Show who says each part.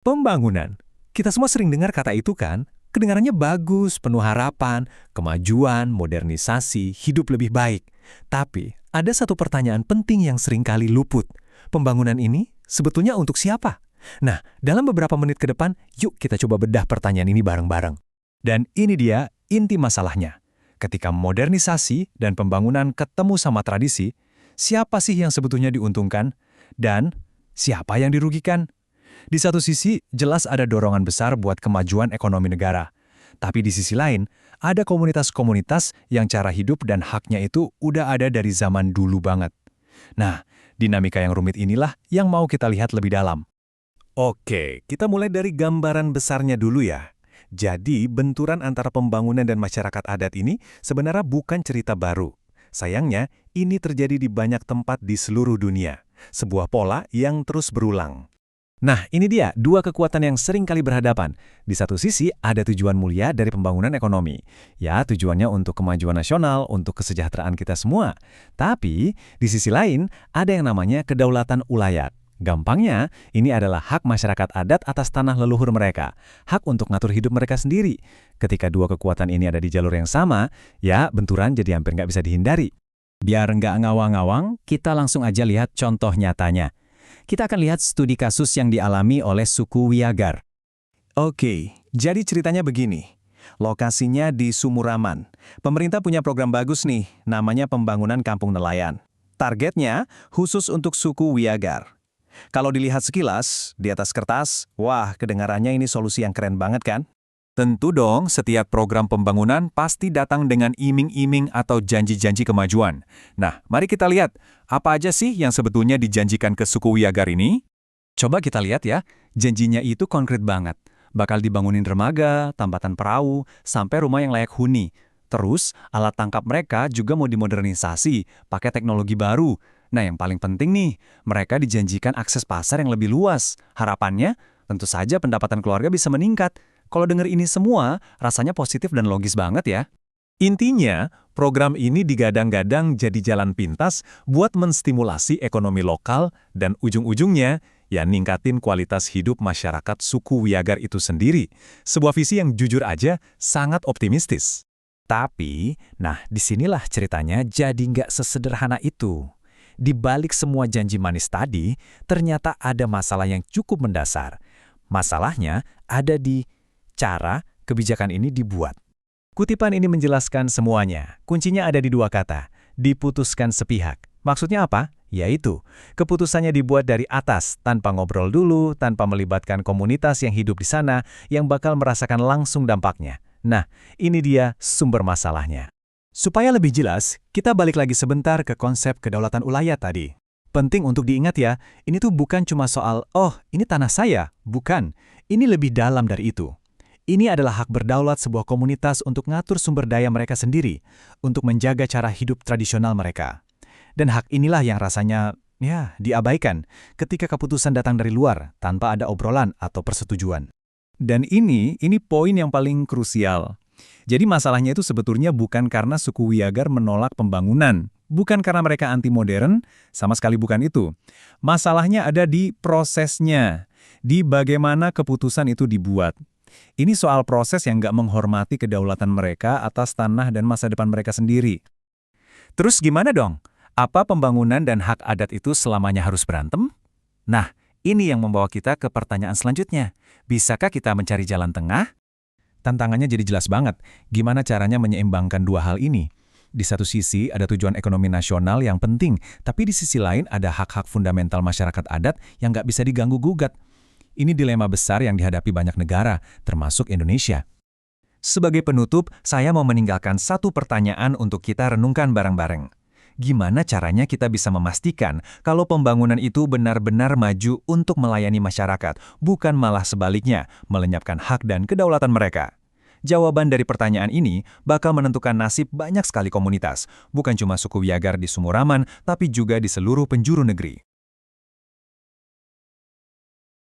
Speaker 1: Pembangunan. Kita semua sering dengar kata itu kan? Kedengarannya bagus, penuh harapan, kemajuan, modernisasi, hidup lebih baik. Tapi, ada satu pertanyaan penting yang sering kali luput. Pembangunan ini sebetulnya untuk siapa? Nah, dalam beberapa menit ke depan, yuk kita coba bedah pertanyaan ini bareng-bareng. Dan ini dia inti masalahnya. Ketika modernisasi dan pembangunan ketemu sama tradisi, siapa sih yang sebetulnya diuntungkan? Dan siapa yang dirugikan? Di satu sisi, jelas ada dorongan besar buat kemajuan ekonomi negara. Tapi di sisi lain, ada komunitas-komunitas yang cara hidup dan haknya itu udah ada dari zaman dulu banget. Nah, dinamika yang rumit inilah yang mau kita lihat lebih dalam. Oke, kita mulai dari gambaran besarnya dulu ya. Jadi, benturan antara pembangunan dan masyarakat adat ini sebenarnya bukan cerita baru. Sayangnya, ini terjadi di banyak tempat di seluruh dunia. Sebuah pola yang terus berulang. Nah, ini dia dua kekuatan yang sering kali berhadapan. Di satu sisi, ada tujuan mulia dari pembangunan ekonomi. Ya, tujuannya untuk kemajuan nasional, untuk kesejahteraan kita semua. Tapi, di sisi lain, ada yang namanya kedaulatan ulayat. Gampangnya, ini adalah hak masyarakat adat atas tanah leluhur mereka. Hak untuk ngatur hidup mereka sendiri. Ketika dua kekuatan ini ada di jalur yang sama, ya benturan jadi hampir nggak bisa dihindari. Biar nggak ngawang-ngawang, kita langsung aja lihat contoh nyatanya. Kita akan lihat studi kasus yang dialami oleh suku Wiagar. Oke, jadi ceritanya begini. Lokasinya di Sumuraman. Pemerintah punya program bagus nih, namanya Pembangunan Kampung Nelayan. Targetnya khusus untuk suku Wiagar. Kalau dilihat sekilas, di atas kertas, wah kedengarannya ini solusi yang keren banget kan? Tentu dong, setiap program pembangunan pasti datang dengan iming-iming atau janji-janji kemajuan. Nah, mari kita lihat, apa aja sih yang sebetulnya dijanjikan ke suku Wiagar ini? Coba kita lihat ya, janjinya itu konkret banget. Bakal dibangunin dermaga, tambatan perahu, sampai rumah yang layak huni. Terus, alat tangkap mereka juga mau dimodernisasi, pakai teknologi baru. Nah, yang paling penting nih, mereka dijanjikan akses pasar yang lebih luas. Harapannya, tentu saja pendapatan keluarga bisa meningkat. Kalau dengar ini semua, rasanya positif dan logis banget ya. Intinya, program ini digadang-gadang jadi jalan pintas buat menstimulasi ekonomi lokal dan ujung-ujungnya, ya ningkatin kualitas hidup masyarakat suku Wiagar itu sendiri. Sebuah visi yang jujur aja sangat optimistis. Tapi, nah disinilah ceritanya jadi nggak sesederhana itu. Di balik semua janji manis tadi, ternyata ada masalah yang cukup mendasar. Masalahnya ada di cara kebijakan ini dibuat. Kutipan ini menjelaskan semuanya. Kuncinya ada di dua kata, diputuskan sepihak. Maksudnya apa? Yaitu, keputusannya dibuat dari atas, tanpa ngobrol dulu, tanpa melibatkan komunitas yang hidup di sana, yang bakal merasakan langsung dampaknya. Nah, ini dia sumber masalahnya. Supaya lebih jelas, kita balik lagi sebentar ke konsep kedaulatan ulayat tadi. Penting untuk diingat ya, ini tuh bukan cuma soal, oh ini tanah saya. Bukan, ini lebih dalam dari itu. Ini adalah hak berdaulat sebuah komunitas untuk ngatur sumber daya mereka sendiri, untuk menjaga cara hidup tradisional mereka. Dan hak inilah yang rasanya, ya, diabaikan ketika keputusan datang dari luar, tanpa ada obrolan atau persetujuan. Dan ini poin yang paling krusial. Jadi masalahnya itu sebetulnya bukan karena suku Wiagar menolak pembangunan, bukan karena mereka anti-modern, sama sekali bukan itu. Masalahnya ada di prosesnya, di bagaimana keputusan itu dibuat. Ini soal proses yang nggak menghormati kedaulatan mereka atas tanah dan masa depan mereka sendiri. Terus gimana dong? Apa pembangunan dan hak adat itu selamanya harus berantem? Nah, ini yang membawa kita ke pertanyaan selanjutnya. Bisakah kita mencari jalan tengah? Tantangannya jadi jelas banget. Gimana caranya menyeimbangkan dua hal ini? Di satu sisi ada tujuan ekonomi nasional yang penting, tapi di sisi lain ada hak-hak fundamental masyarakat adat yang nggak bisa diganggu-gugat. Ini dilema besar yang dihadapi banyak negara, termasuk Indonesia. Sebagai penutup, saya mau meninggalkan satu pertanyaan untuk kita renungkan bareng-bareng. Gimana caranya kita bisa memastikan kalau pembangunan itu benar-benar maju untuk melayani masyarakat, bukan malah sebaliknya, melenyapkan hak dan kedaulatan mereka? Jawaban dari pertanyaan ini bakal menentukan nasib banyak sekali komunitas, bukan cuma suku Wiagar di Sumuraman, tapi juga di seluruh penjuru negeri.